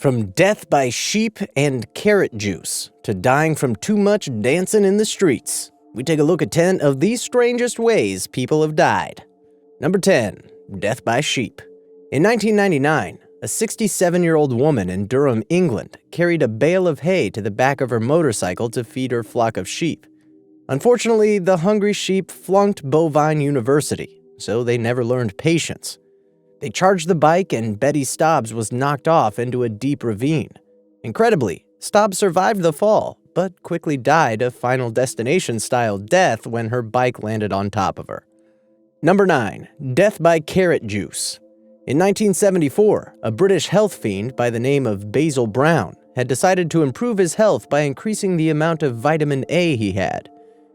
From death by sheep and carrot juice to dying from too much dancing in the streets, we take a look at 10 of the strangest ways people have died. Number 10. Death by sheep. In 1999, a 67-year-old woman in Durham, England, carried a bale of hay to the back of her motorcycle to feed her flock of sheep. Unfortunately, the hungry sheep flunked Bovine University, so they never learned patience. They charged the bike and Betty Stobbs was knocked off into a deep ravine. Incredibly, Stobbs survived the fall, but quickly died a Final Destination-style death when her bike landed on top of her. Number 9. Death by carrot juice. In 1974, a British health fiend by the name of Basil Brown had decided to improve his health by increasing the amount of vitamin A he had.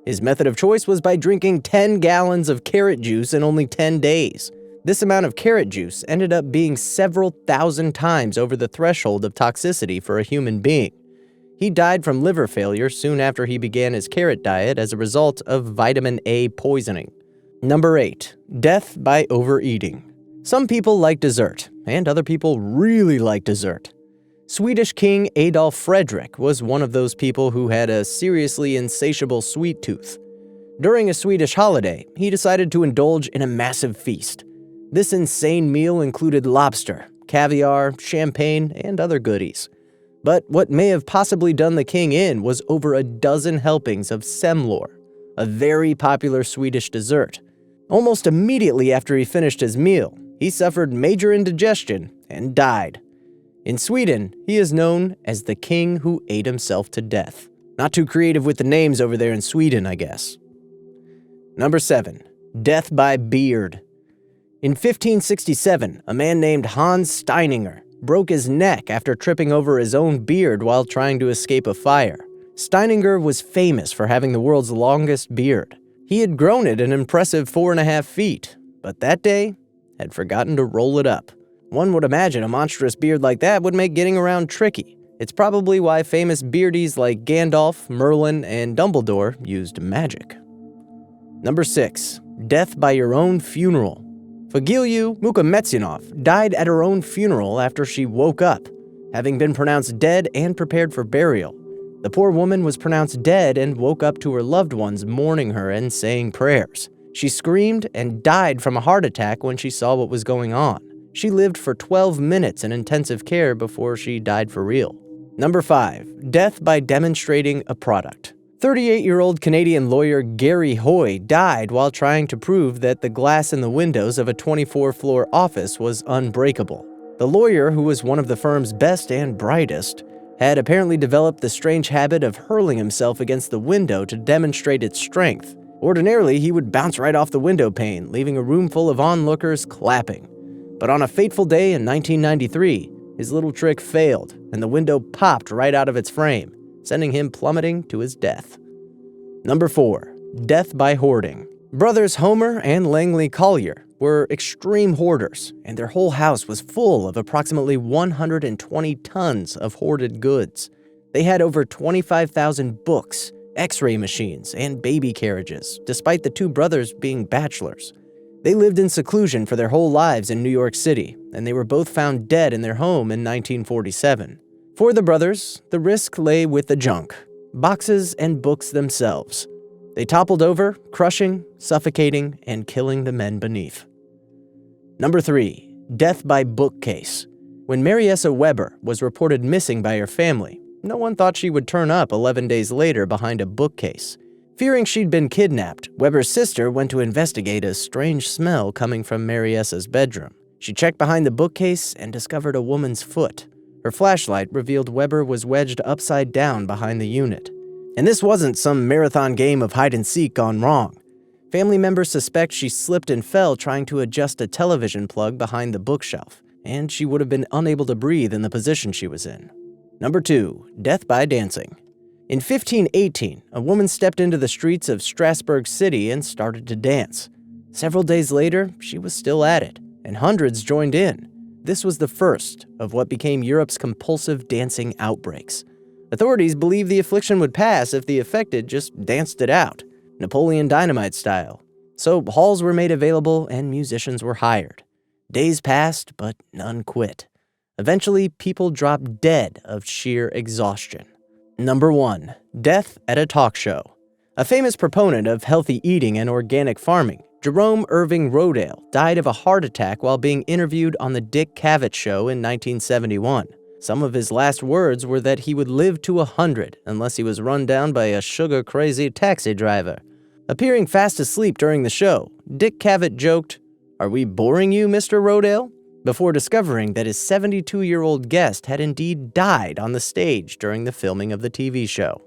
His method of choice was by drinking 10 gallons of carrot juice in only 10 days. This amount of carrot juice ended up being several thousand times over the threshold of toxicity for a human being. He died from liver failure soon after he began his carrot diet as a result of vitamin A poisoning. Number 8. Death by overeating. Some people like dessert, and other people really like dessert. Swedish King Adolf Fredrik was one of those people who had a seriously insatiable sweet tooth. During a Swedish holiday, he decided to indulge in a massive feast. This insane meal included lobster, caviar, champagne, and other goodies. But what may have possibly done the king in was over a dozen helpings of semlor, a very popular Swedish dessert. Almost immediately after he finished his meal, he suffered major indigestion and died. In Sweden, he is known as the king who ate himself to death. Not too creative with the names over there in Sweden, I guess. Number 7. Death by beard. In 1567, a man named Hans Steininger broke his neck after tripping over his own beard while trying to escape a fire. Steininger was famous for having the world's longest beard. He had grown it an impressive 4.5 feet, but that day had forgotten to roll it up. One would imagine a monstrous beard like that would make getting around tricky. It's probably why famous beardies like Gandalf, Merlin, and Dumbledore used magic. Number 6. Death by your own funeral. Fagiliu Mukametsinov died at her own funeral after she woke up, having been pronounced dead and prepared for burial. The poor woman was pronounced dead and woke up to her loved ones mourning her and saying prayers. She screamed and died from a heart attack when she saw what was going on. She lived for 12 minutes in intensive care before she died for real. Number 5. Death by demonstrating a product. 38-year-old Canadian lawyer Gary Hoy died while trying to prove that the glass in the windows of a 24-floor office was unbreakable. The lawyer, who was one of the firm's best and brightest, had apparently developed the strange habit of hurling himself against the window to demonstrate its strength. Ordinarily, he would bounce right off the window pane, leaving a room full of onlookers clapping. But on a fateful day in 1993, his little trick failed, and the window popped right out of its frame, sending him plummeting to his death. Number 4. Death by hoarding. Brothers Homer and Langley Collier were extreme hoarders, and their whole house was full of approximately 120 tons of hoarded goods. They had over 25,000 books, X-ray machines, and baby carriages, despite the two brothers being bachelors. They lived in seclusion for their whole lives in New York City, and they were both found dead in their home in 1947. For the brothers, the risk lay with the junk, boxes and books themselves. They toppled over, crushing, suffocating, and killing the men beneath. Number 3. Death by bookcase. When Mariessa Weber was reported missing by her family, no one thought she would turn up 11 days later behind a bookcase. Fearing she'd been kidnapped, Weber's sister went to investigate a strange smell coming from Mariessa's bedroom. She checked behind the bookcase and discovered a woman's foot. Her flashlight revealed Weber was wedged upside down behind the unit. And this wasn't some marathon game of hide-and-seek gone wrong. Family members suspect she slipped and fell trying to adjust a television plug behind the bookshelf, and she would have been unable to breathe in the position she was in. Number 2. Death by dancing. In 1518, a woman stepped into the streets of Strasbourg City and started to dance. Several days later, she was still at it, and hundreds joined in. This was the first of what became Europe's compulsive dancing outbreaks. Authorities believed the affliction would pass if the affected just danced it out, Napoleon Dynamite style. So halls were made available and musicians were hired. Days passed, but none quit. Eventually, people drop dead of sheer exhaustion. Number 1. Death at a talk show. A famous proponent of healthy eating and organic farming, Jerome Irving Rodale died of a heart attack while being interviewed on the Dick Cavett Show in 1971. Some of his last words were that he would live to 100 unless he was run down by a sugar-crazy taxi driver. Appearing fast asleep during the show, Dick Cavett joked, "Are we boring you, Mr. Rodale?" before discovering that his 72-year-old guest had indeed died on the stage during the filming of the TV show.